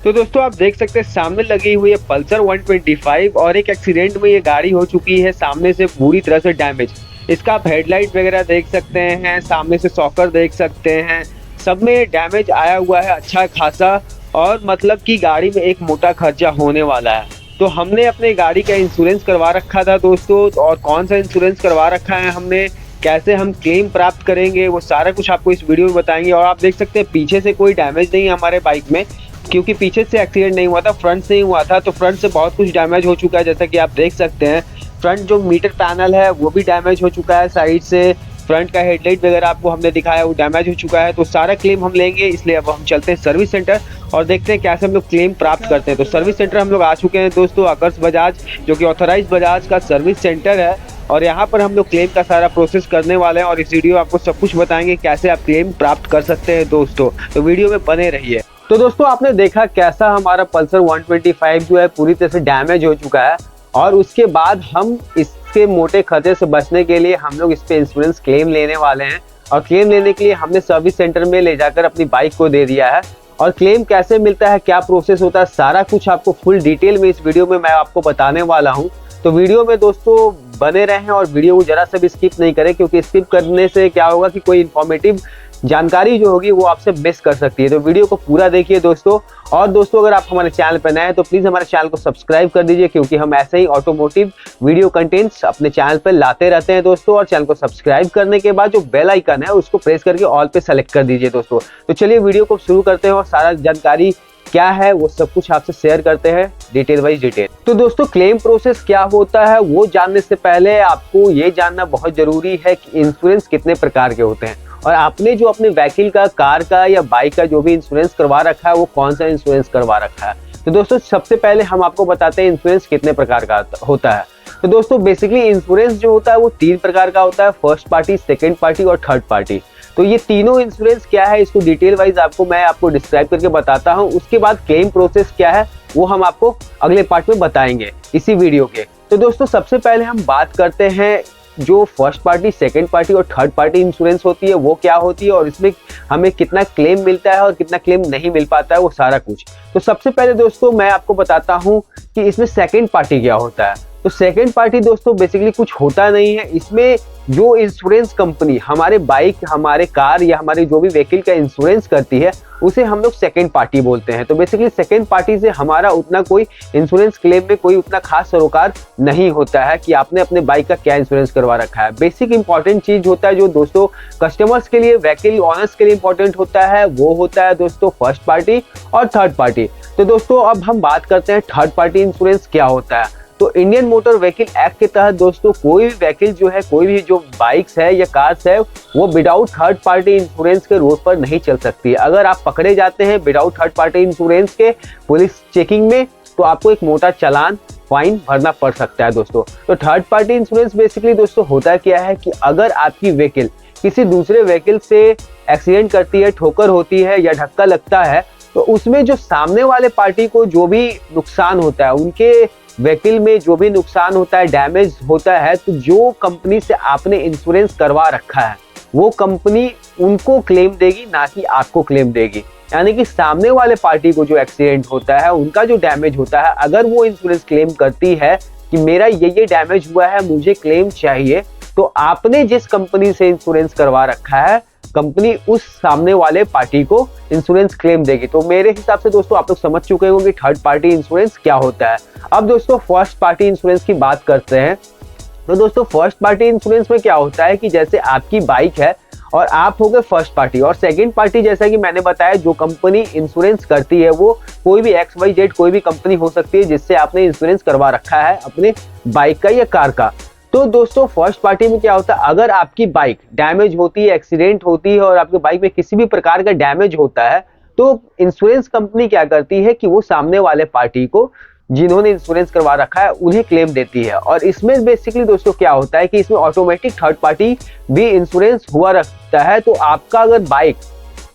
तो दोस्तों आप देख सकते हैं सामने लगी हुई है पल्सर 125 और एक एक्सीडेंट में ये गाड़ी हो चुकी है सामने से पूरी तरह से डैमेज। इसका आप हेडलाइट वगैरह देख सकते हैं, सामने से सॉकर देख सकते हैं, सब में डैमेज आया हुआ है अच्छा खासा। और मतलब कि गाड़ी में एक मोटा खर्चा होने वाला है। तो हमने अपने गाड़ी का इंश्योरेंस करवा रखा था दोस्तों, और कौन सा इंश्योरेंस करवा रखा है हमने, कैसे हम क्लेम प्राप्त करेंगे, वो सारा कुछ आपको इस वीडियो में बताएंगे। और आप देख सकते हैं पीछे से कोई डैमेज नहीं है हमारे बाइक में, क्योंकि पीछे से एक्सीडेंट नहीं हुआ था, फ्रंट से ही हुआ था। तो फ्रंट से बहुत कुछ डैमेज हो चुका है, जैसा कि आप देख सकते हैं। फ्रंट जो मीटर पैनल है वो भी डैमेज हो चुका है, साइड से फ्रंट का हेडलाइट वगैरह आपको हमने दिखाया वो डैमेज हो चुका है। तो सारा क्लेम हम लेंगे, इसलिए अब हम चलते हैं सर्विस सेंटर और देखते हैं कैसे हम लोग क्लेम प्राप्त करते हैं। तो सर्विस सेंटर हम लोग आ चुके हैं दोस्तों, आकर्ष बजाज, जो कि ऑथराइज बजाज का सर्विस सेंटर है। और यहाँ पर हम लोग क्लेम का सारा प्रोसेस करने वाले हैं और इस वीडियो में आपको सब कुछ बताएंगे कैसे आप क्लेम प्राप्त कर सकते हैं दोस्तों। तो वीडियो में बने रहिए। तो दोस्तों आपने देखा कैसा हमारा पल्सर 125 जो है पूरी तरह से डैमेज हो चुका है, और उसके बाद हम इसके मोटे खर्चे से बचने के लिए हम लोग इस पे इंश्योरेंस क्लेम लेने वाले हैं। और क्लेम लेने के लिए हमने सर्विस सेंटर में ले जाकर अपनी बाइक को दे दिया है। और क्लेम कैसे मिलता है, क्या प्रोसेस होता है, सारा कुछ आपको फुल डिटेल में इस वीडियो में मैं आपको बताने वाला हूँ। तो वीडियो में दोस्तों बने रहें और वीडियो को जरा सा भी स्किप नहीं करें, क्योंकि स्किप करने से क्या होगा कि कोई इन्फॉर्मेटिव जानकारी जो होगी वो आपसे मिस कर सकती है। तो वीडियो को पूरा देखिए दोस्तों। और दोस्तों अगर आप हमारे चैनल पर नए हैं तो प्लीज हमारे चैनल को सब्सक्राइब कर दीजिए, क्योंकि हम ऐसे ही ऑटोमोटिव वीडियो कंटेंट्स अपने चैनल पर लाते रहते हैं दोस्तों। और चैनल को सब्सक्राइब करने के बाद जो बेल आइकन है उसको प्रेस करके ऑल पे सेलेक्ट कर दीजिए दोस्तों। तो चलिए वीडियो को शुरू करते हैं और सारा जानकारी क्या है वो सब कुछ आपसे शेयर करते हैं डिटेल वाइज डिटेल। तो दोस्तों क्लेम प्रोसेस क्या होता है वो जानने से पहले आपको ये जानना बहुत जरूरी है कि इंश्योरेंस कितने प्रकार के होते हैं, और आपने जो अपने व्हीकल का, कार का या बाइक का जो भी इंश्योरेंस करवा रखा है वो कौन सा इंश्योरेंस करवा रखा है। तो दोस्तों सबसे पहले हम आपको बताते हैं इंश्योरेंस कितने प्रकार का होता है। तो दोस्तों बेसिकली इंश्योरेंस जो होता है वो 3 प्रकार का होता है, फर्स्ट पार्टी, सेकेंड पार्टी और थर्ड पार्टी। तो ये तीनों इंश्योरेंस क्या है इसको डिटेल वाइज मैं आपको डिस्क्राइब करके बताता हूँ। उसके बाद क्लेम प्रोसेस क्या है वो हम आपको अगले पार्ट में बताएंगे इसी वीडियो के। तो दोस्तों सबसे पहले हम बात करते हैं जो फर्स्ट पार्टी, सेकेंड पार्टी और थर्ड पार्टी इंश्योरेंस होती है वो क्या होती है, और इसमें हमें कितना क्लेम मिलता है और कितना क्लेम नहीं मिल पाता है वो सारा कुछ। तो सबसे पहले दोस्तों मैं आपको बताता हूँ कि इसमें सेकेंड पार्टी क्या होता है। तो सेकेंड पार्टी दोस्तों बेसिकली कुछ होता नहीं है। इसमें जो इंश्योरेंस कंपनी हमारे बाइक, हमारे कार या हमारे जो भी व्हीकल का इंश्योरेंस करती है उसे हम लोग सेकेंड पार्टी बोलते हैं। तो बेसिकली सेकेंड पार्टी से हमारा उतना कोई इंश्योरेंस क्लेम में कोई उतना खास सरोकार नहीं होता है कि आपने अपने बाइक का क्या इंश्योरेंस करवा रखा है। बेसिक इंपॉर्टेंट चीज होता है जो दोस्तों कस्टमर्स के लिए, व्हीकल ओनर्स के लिए इंपॉर्टेंट होता है, वो होता है दोस्तों फर्स्ट पार्टी और थर्ड पार्टी। तो दोस्तों अब हम बात करते हैं थर्ड पार्टी इंश्योरेंस क्या होता है। तो इंडियन मोटर व्हीकल एक्ट के तहत दोस्तों कोई भी व्हीकल जो है, कोई भी जो बाइक्स है या कार्स है, वो विदाउट थर्ड पार्टी इंश्योरेंस के रोड पर नहीं चल सकती है। अगर आप पकड़े जाते हैं विदाउट थर्ड पार्टी इंश्योरेंस के पुलिस चेकिंग में तो आपको एक मोटा चालान, फाइन भरना पड़ सकता है दोस्तों। तो थर्ड पार्टी इंश्योरेंस बेसिकली दोस्तों होता क्या है कि अगर आपकी व्हीकल किसी दूसरे व्हीकल से एक्सीडेंट करती है, ठोकर होती है या धक्का लगता है, तो उसमें जो सामने वाले पार्टी को जो भी नुकसान होता है, उनके व्हीकल में जो भी नुकसान होता है, डैमेज होता है, तो जो कंपनी से आपने इंश्योरेंस करवा रखा है वो कंपनी उनको क्लेम देगी, ना कि आपको क्लेम देगी। यानी कि सामने वाले पार्टी को जो एक्सीडेंट होता है, उनका जो डैमेज होता है, अगर वो इंश्योरेंस क्लेम करती है कि मेरा ये डैमेज हुआ है, मुझे क्लेम चाहिए, तो आपने जिस कंपनी से इंश्योरेंस करवा रखा है कंपनी उस सामने वाले पार्टी को इंश्योरेंस क्लेम देगी। तो मेरे हिसाब से दोस्तों आप लोग समझ चुके होंगे थर्ड पार्टी इंश्योरेंस क्या होता है। अब दोस्तों फर्स्ट पार्टी इंश्योरेंस की बात करते हैं। तो दोस्तों फर्स्ट पार्टी इंश्योरेंस में क्या होता है कि जैसे आपकी बाइक है और आप हो गए फर्स्ट पार्टी, और सेकंड पार्टी जैसा कि मैंने बताया जो कंपनी इंश्योरेंस करती है वो कोई भी XYZ कोई भी कंपनी हो सकती है जिससे आपने इंश्योरेंस करवा रखा है अपने बाइक का या कार का। तो दोस्तों फर्स्ट पार्टी में क्या होता है, अगर आपकी बाइक डैमेज होती है, एक्सीडेंट होती है और आपकी बाइक में किसी भी प्रकार का डैमेज होता है, तो इंश्योरेंस कंपनी क्या करती है कि वो सामने वाले पार्टी को जिन्होंने इंश्योरेंस करवा रखा है उन्हें क्लेम देती है। और इसमें बेसिकली दोस्तों क्या होता है कि इसमें ऑटोमेटिक थर्ड पार्टी भी इंश्योरेंस हुआ रखता है। तो आपका अगर बाइक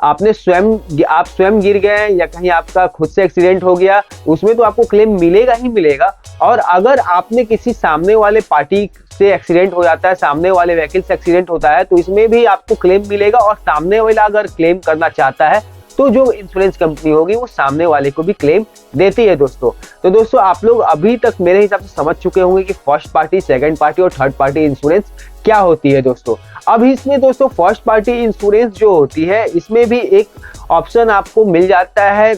आप स्वयं गिर गए या कहीं आपका खुद से एक्सीडेंट हो गया, उसमें तो आपको क्लेम मिलेगा ही मिलेगा। और अगर आपने किसी सामने वाले पार्टी से एक्सीडेंट हो जाता है, सामने वाले व्हीकल से एक्सीडेंट होता है, तो इसमें भी आपको क्लेम मिलेगा। और सामने वाला अगर क्लेम करना चाहता है तो जो इंश्योरेंस कंपनी होगी वो सामने वाले को भी क्लेम देती है दोस्तों। तो दोस्तों आप लोग अभी तक मेरे हिसाब से समझ चुके होंगे कि फर्स्ट पार्टी, सेकंड पार्टी और थर्ड पार्टी इंश्योरेंस क्या होती है दोस्तों। अब इसमें दोस्तों फर्स्ट पार्टी इंश्योरेंस जो होती है इसमें भी एक ऑप्शन आपको मिल जाता है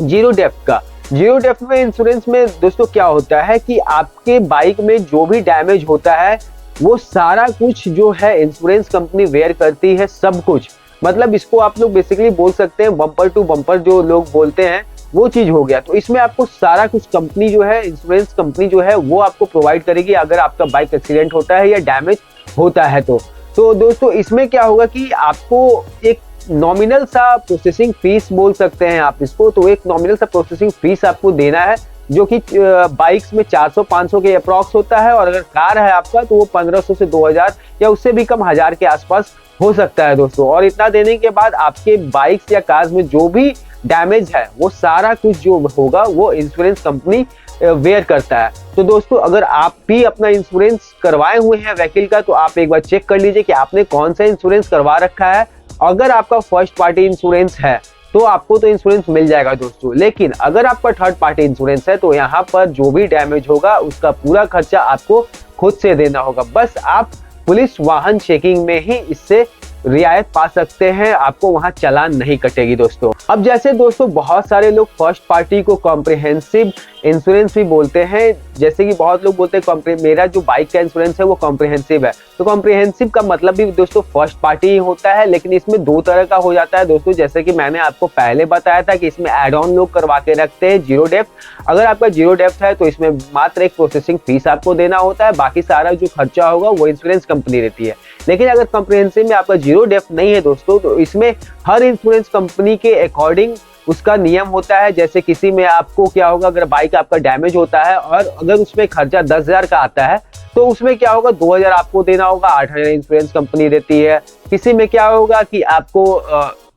जीरो डेप्थ का। जीरो डेप्थ में इंश्योरेंस में दोस्तों क्या होता है कि आपके बाइक में जो भी डैमेज होता है वो सारा कुछ जो है इंश्योरेंस कंपनी वेयर करती है, सब कुछ। मतलब इसको आप लोग बेसिकली बोल सकते हैं बम्पर टू बम्पर जो लोग बोलते हैं वो चीज हो गया। तो इसमें आपको सारा कुछ कंपनी जो है, इंश्योरेंस कंपनी जो है वो आपको प्रोवाइड करेगी अगर आपका बाइक एक्सीडेंट होता है या डैमेज होता है तो दोस्तों इसमें क्या होगा कि आपको एक नॉमिनल सा प्रोसेसिंग फीस बोल सकते हैं आप इसको, तो एक नॉमिनल सा प्रोसेसिंग फीस आपको देना है जो कि बाइक्स में 400-500 के अप्रॉक्स होता है, और अगर कार है आपका तो वो 1500 से 2000 या उससे भी कम 1000 के आसपास हो सकता है दोस्तों। और इतना देने के बाद आपके बाइक्स या कार्स में जो भी डैमेज है वो सारा कुछ जो होगा वो इंश्योरेंस कंपनी वेयर करता है। तो दोस्तों अगर आप भी अपना इंश्योरेंस करवाए हुए हैं व्हीकल का तो आप एक बार चेक कर लीजिए कि आपने कौन सा इंश्योरेंस करवा रखा है। अगर आपका फर्स्ट पार्टी इंश्योरेंस है तो आपको तो इंश्योरेंस मिल जाएगा दोस्तों, लेकिन अगर आपका थर्ड पार्टी इंश्योरेंस है तो यहाँ पर जो भी डैमेज होगा उसका पूरा खर्चा आपको खुद से देना होगा। बस आप पुलिस वाहन चेकिंग में ही इससे रियायत पा सकते हैं, आपको वहां चालान नहीं कटेगी दोस्तों। अब जैसे दोस्तों बहुत सारे लोग फर्स्ट पार्टी को कॉम्प्रिहेंसिव इंश्योरेंस भी बोलते हैं, जैसे कि बहुत लोग बोलते हैं मेरा जो बाइक का इंश्योरेंस है वो कॉम्प्रिहेंसिव है। तो कॉम्प्रिहेंसिव का मतलब भी दोस्तों फर्स्ट पार्टी ही होता है, लेकिन इसमें दो तरह का हो जाता है दोस्तों। जैसे कि मैंने आपको पहले बताया था कि इसमें एड ऑन लोग करवा के रखते हैं जीरो डेप्थ। अगर आपका जीरो डेप्थ है तो इसमें मात्र एक प्रोसेसिंग फीस आपको देना होता है, बाकी सारा जो खर्चा होगा वो इंश्योरेंस कंपनी देती है। लेकिन अगर कॉम्प्रिहेंसिव में आपका जीरो डेप्थ नहीं है दोस्तों तो इसमें हर इंश्योरेंस कंपनी के अकॉर्डिंग उसका नियम होता है। जैसे किसी में आपको क्या होगा, अगर बाइक आपका डैमेज होता है और अगर उसमें खर्चा 10,000 का आता है तो उसमें क्या होगा 2,000 आपको देना होगा, 8,000 इंश्योरेंस कंपनी देती है। किसी में क्या होगा कि आपको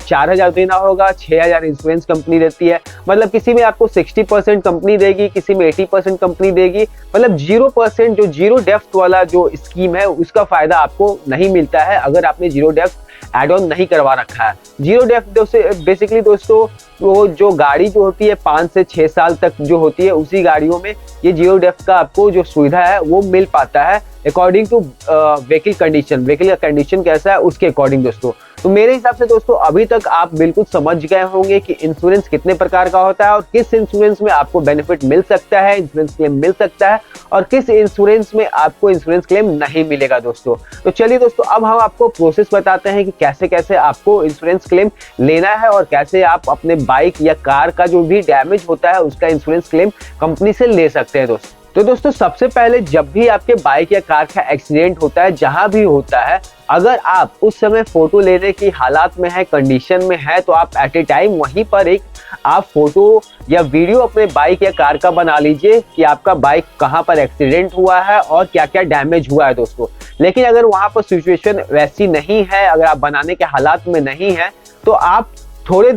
4,000 देना होगा, 6,000 इंश्योरेंस कंपनी देती है। मतलब किसी में आपको 60% कंपनी देगी, किसी में 80% कंपनी देगी। मतलब 0% जो जीरो डेप्थ वाला जो स्कीम है उसका फायदा आपको नहीं मिलता है अगर आपने जीरो डेप्थ एड ऑन नहीं करवा रखा है। जीरो डेप्थ बेसिकली दोस्तों वो जो गाड़ी जो होती है 5 से 6 साल तक जो होती है उसी गाड़ियों में ये जीरो डेप्थ का आपको जो सुविधा है वो मिल पाता है according to vehicle condition. Vehicle का कंडीशन कैसा है उसके अकॉर्डिंग दोस्तों। तो मेरे हिसाब से दोस्तों अभी तक आप बिल्कुल समझ गए होंगे कि इंश्योरेंस कितने प्रकार का होता है और किस इंश्योरेंस में आपको बेनिफिट मिल सकता है, इंश्योरेंस क्लेम मिल सकता है, और किस इंश्योरेंस में आपको इंश्योरेंस क्लेम नहीं मिलेगा दोस्तों। तो चलिए दोस्तों अब हम आपको प्रोसेस बताते हैं कि कैसे कैसे आपको इंश्योरेंस क्लेम लेना है और कैसे आप अपने बाइक या कार का जो भी डैमेज होता है उसका इंश्योरेंस क्लेम कंपनी से ले सकते हैं दोस्तों। तो दोस्तों सबसे पहले जब भी आपके बाइक या कार का एक्सीडेंट होता है, जहां भी होता है, अगर आप उस समय फोटो लेने की हालात में है, कंडीशन में है, तो आप एट ए टाइम वहीं पर एक आप फोटो या वीडियो अपने बाइक या कार का बना लीजिए कि आपका बाइक कहां पर एक्सीडेंट हुआ है और क्या क्या डैमेज हुआ है दोस्तों। लेकिन अगर वहां पर सिचुएशन वैसी नहीं है, अगर आप बनाने के हालात में नहीं है, तो आप थोड़े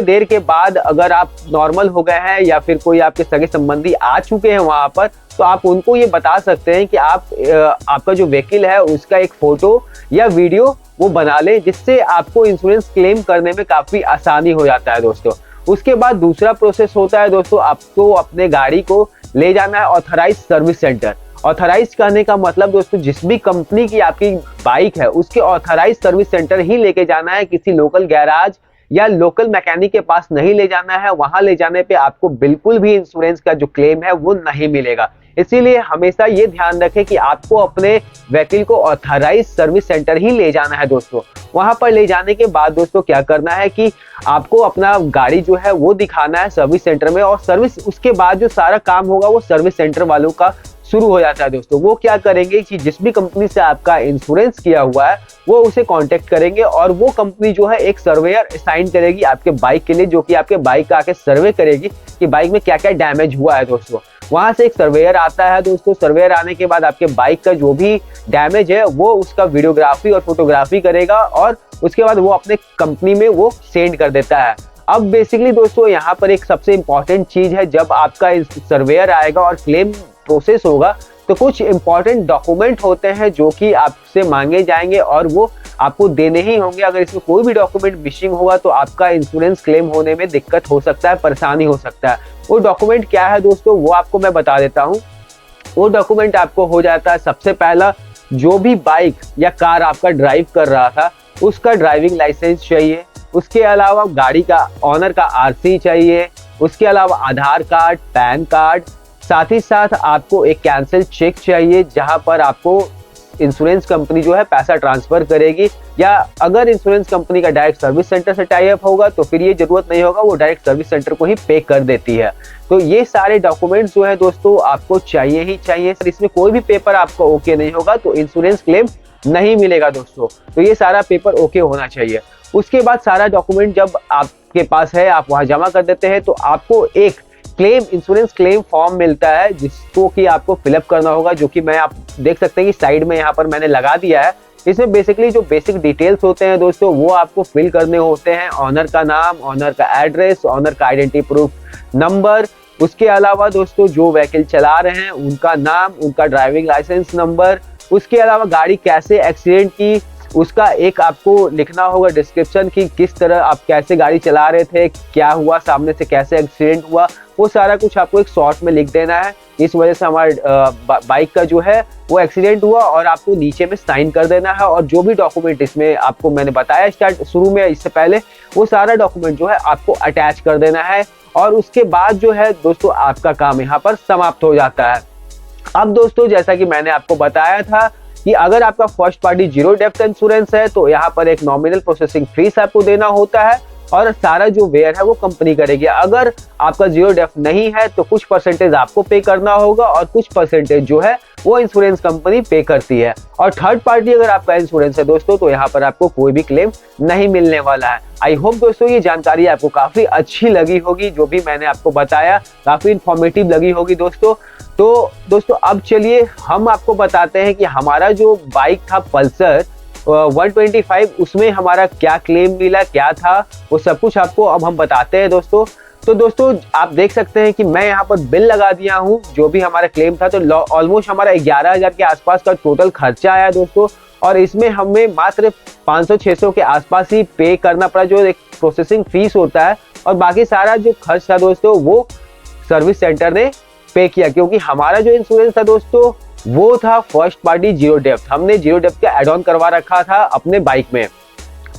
देर के बाद अगर आप नॉर्मल हो गए हैं या फिर कोई आपके सगे संबंधी आ चुके हैं वहां पर, तो आप उनको ये बता सकते हैं कि आपका जो व्हीकल है उसका एक फोटो या वीडियो वो बना ले, जिससे आपको इंश्योरेंस क्लेम करने में काफी आसानी हो जाता है दोस्तों। उसके बाद दूसरा प्रोसेस होता है दोस्तों, आपको अपने गाड़ी को ले जाना है ऑथराइज सर्विस सेंटर। ऑथराइज करने का मतलब दोस्तों जिस भी कंपनी की आपकी बाइक है उसके ऑथराइज सर्विस सेंटर ही लेके जाना है, किसी लोकल गैराज या लोकल मैकेनिक के पास नहीं ले जाना है। वहां ले जाने पे आपको बिल्कुल भी इंश्योरेंस का जो क्लेम है वो नहीं मिलेगा। इसीलिए हमेशा ये ध्यान रखें कि आपको अपने व्हीकल को ऑथराइज सर्विस सेंटर ही ले जाना है दोस्तों। वहां पर ले जाने के बाद दोस्तों क्या करना है कि आपको अपना गाड़ी जो है वो दिखाना है सर्विस सेंटर में, और सर्विस उसके बाद जो सारा काम होगा वो सर्विस सेंटर वालों का शुरू हो जाता है दोस्तों। वो क्या करेंगे कि जिस भी कंपनी से आपका इंश्योरेंस किया हुआ है वो उसे कांटेक्ट करेंगे और वो कंपनी जो है एक सर्वेयर असाइन करेगी आपके बाइक के लिए, जो कि आपके बाइक का आके सर्वे करेगी कि बाइक में क्या क्या डैमेज हुआ है दोस्तों। वहां से एक सर्वेयर आता है दोस्तों। सर्वेयर आने के बाद आपके बाइक का जो भी डैमेज है वो उसका वीडियोग्राफी और फोटोग्राफी करेगा और उसके बाद वो अपने कंपनी में वो सेंड कर देता है। अब बेसिकली दोस्तों यहाँ पर एक सबसे इंपॉर्टेंट चीज है, जब आपका सर्वेयर आएगा और क्लेम प्रोसेस होगा तो कुछ इंपॉर्टेंट डॉक्यूमेंट होते हैं जो कि आपसे मांगे जाएंगे और वो आपको देने ही होंगे। अगर इसमें कोई भी डॉक्यूमेंट मिसिंग होगा तो आपका इंश्योरेंस क्लेम होने में दिक्कत हो सकता है, परेशानी हो सकता है। वो डॉक्यूमेंट क्या है दोस्तों, वो आपको मैं बता देता हूँ। वो डॉक्यूमेंट आपको हो जाता है, सबसे पहला जो भी बाइक या कार आपका ड्राइव कर रहा था उसका ड्राइविंग लाइसेंस चाहिए। उसके अलावा गाड़ी का ऑनर का आरसी चाहिए। उसके अलावा आधार कार्ड, पैन कार्ड, साथ ही साथ आपको एक कैंसिल चेक चाहिए जहां पर आपको इंश्योरेंस कंपनी जो है पैसा ट्रांसफर करेगी, या अगर इंश्योरेंस कंपनी का डायरेक्ट सर्विस सेंटर से टाई अप होगा तो फिर ये जरूरत नहीं होगा, वो डायरेक्ट सर्विस सेंटर को ही पे कर देती है। तो ये सारे डॉक्यूमेंट्स जो है दोस्तों आपको चाहिए ही चाहिए। इसमें कोई भी पेपर आपका ओके नहीं होगा तो इंश्योरेंस क्लेम नहीं मिलेगा दोस्तों। तो ये सारा पेपर ओके होना चाहिए। उसके बाद सारा डॉक्यूमेंट जब आपके पास है, आप वहां जमा कर देते हैं तो आपको एक क्लेम इंश्योरेंस क्लेम फॉर्म मिलता है जिसको कि आपको फिलअप करना होगा, जो कि मैं आप देख सकते हैं कि साइड में यहाँ पर मैंने लगा दिया है। इसमें बेसिकली जो बेसिक डिटेल्स होते हैं दोस्तों वो आपको फिल करने होते हैं। ऑनर का नाम, ऑनर का एड्रेस, ऑनर का आइडेंटिटी प्रूफ नंबर, उसके अलावा दोस्तों जो व्हीकल चला रहे हैं उनका नाम, उनका ड्राइविंग लाइसेंस नंबर, उसके अलावा गाड़ी कैसे एक्सीडेंट की उसका एक आपको लिखना होगा डिस्क्रिप्शन की किस तरह आप कैसे गाड़ी चला रहे थे, क्या हुआ, सामने से कैसे एक्सीडेंट हुआ, वो सारा कुछ आपको एक शॉर्ट में लिख देना है। इस वजह से हमारे बाइक का जो है वो एक्सीडेंट हुआ, और आपको नीचे में साइन कर देना है। और जो भी डॉक्यूमेंट इसमें आपको मैंने बताया स्टार्ट शुरू में इससे पहले, वो सारा डॉक्यूमेंट जो है आपको अटैच कर देना है। और उसके बाद जो है दोस्तों आपका काम यहाँ पर समाप्त हो जाता है। अब दोस्तों जैसा कि मैंने आपको बताया था कि अगर आपका first party zero depth insurance है तो यहाँ पर एक नॉमिनल प्रोसेसिंग फीस आपको देना होता है और सारा जो वेयर है वो कंपनी करेगी। अगर आपका जीरो डेप्थ नहीं है तो कुछ परसेंटेज आपको पे करना होगा और कुछ परसेंटेज जो है वो इंश्योरेंस कंपनी पे करती है। और थर्ड पार्टी अगर आपका इंश्योरेंस है दोस्तों तो यहाँ पर आपको कोई भी क्लेम नहीं मिलने वाला है। आई होप दोस्तों ये जानकारी आपको काफी अच्छी लगी होगी, जो भी मैंने आपको बताया काफी इंफॉर्मेटिव लगी होगी दोस्तों। तो दोस्तों अब चलिए हम आपको बताते हैं कि हमारा जो बाइक था पल्सर 125, उसमें हमारा क्या क्लेम मिला, क्या था, वो सब कुछ आपको अब हम बताते हैं दोस्तों। तो दोस्तों आप देख सकते हैं कि मैं यहाँ पर बिल लगा दिया हूँ जो भी हमारा क्लेम था। तो ऑलमोस्ट हमारा 11,000 के आसपास का टोटल खर्चा आया दोस्तों, और इसमें हमें मात्र 500-600 के आसपास ही पे करना पड़ा जो एक प्रोसेसिंग फीस होता है, और बाकी सारा जो खर्च था दोस्तों वो सर्विस सेंटर ने पे किया, क्योंकि हमारा जो इंश्योरेंस था दोस्तों वो था फर्स्ट पार्टी जीरो डेप्थ। हमने जीरो डेप्थ का एड ऑन करवा रखा था अपने बाइक में,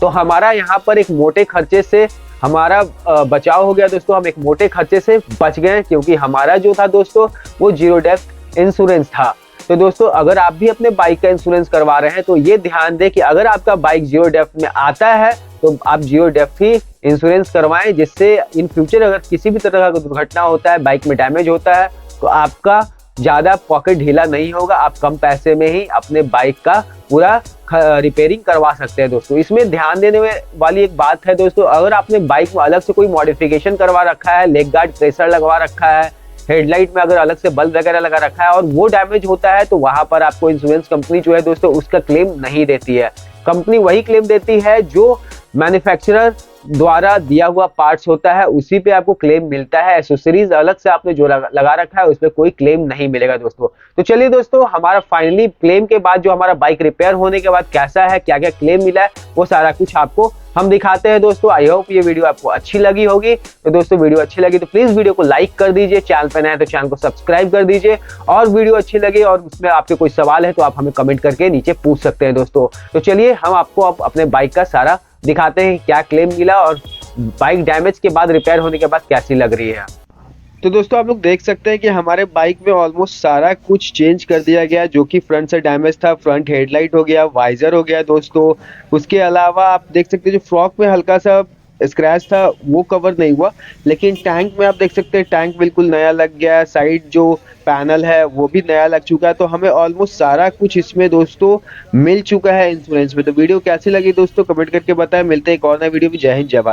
तो हमारा यहाँ पर एक मोटे खर्चे से हमारा बचाव हो गया दोस्तों। हम एक मोटे खर्चे से बच गए क्योंकि हमारा जो था दोस्तों वो जीरो डेप्थ इंश्योरेंस था। तो दोस्तों अगर आप भी अपने बाइक का इंश्योरेंस करवा रहे हैं तो ये ध्यान दें कि अगर आपका बाइक जीरो डेप्थ में आता है तो आप जीरो डेप्थ ही इंश्योरेंस करवाएं, जिससे इन फ्यूचर अगर किसी भी तरह का दुर्घटना होता है, बाइक में डैमेज होता है, तो आपका ज्यादा पॉकेट ढीला नहीं होगा, आप कम पैसे में ही अपने बाइक का पूरा रिपेयरिंग करवा सकते हैं दोस्तों। इसमें ध्यान देने वाली एक बात है दोस्तों, अगर आपने बाइक में अलग से कोई मॉडिफिकेशन करवा रखा है, लेग गार्ड प्रेशर लगवा रखा है, हेडलाइट में अगर अलग से बल्ब वगैरह लगा रखा है और वो डैमेज होता है, तो वहां पर आपको इंश्योरेंस कंपनी जो है दोस्तों उसका क्लेम नहीं देती है। कंपनी वही क्लेम देती है जो मैन्युफैक्चरर द्वारा दिया हुआ पार्ट्स होता है, उसी पे आपको क्लेम मिलता है। एक्सेसरीज अलग से आपने जो लगा रखा है उस पर कोई क्लेम नहीं मिलेगा दोस्तों। तो चलिए दोस्तों, हमारा फाइनली क्लेम के बाद जो हमारा बाइक रिपेयर होने के बाद कैसा है, क्या क्या क्लेम मिला है, वो सारा कुछ आपको हम दिखाते हैं दोस्तों। आई होप ये वीडियो आपको अच्छी लगी होगी। तो दोस्तों वीडियो अच्छी लगी तो प्लीज वीडियो को लाइक कर दीजिए, चैनल पे नए हैं तो चैनल को सब्सक्राइब कर दीजिए, और वीडियो अच्छी लगी और उसमें आपके कोई सवाल है तो आप हमें कमेंट करके नीचे पूछ सकते हैं दोस्तों। तो चलिए हम आपको अब अपने बाइक का सारा दिखाते हैं क्या क्लेम मिला और बाइक डैमेज के बाद, रिपेयर होने के बाद कैसी लग रही है। तो दोस्तों आप लोग देख सकते हैं कि हमारे बाइक में ऑलमोस्ट सारा कुछ चेंज कर दिया गया, जो कि फ्रंट से डैमेज था। फ्रंट हेडलाइट हो गया, वाइजर हो गया दोस्तों। उसके अलावा आप देख सकते हैं जो फ्रॉक में हल्का सा स्क्रैच था वो कवर नहीं हुआ, लेकिन टैंक में आप देख सकते हैं टैंक बिल्कुल नया लग गया है। साइड जो पैनल है वो भी नया लग चुका है। तो हमें ऑलमोस्ट सारा कुछ इसमें दोस्तों मिल चुका है इंश्योरेंस में। तो वीडियो कैसी लगी दोस्तों कमेंट करके बताएं। मिलते हैं एक और नए वीडियो में। जय हिंद, जय भारत।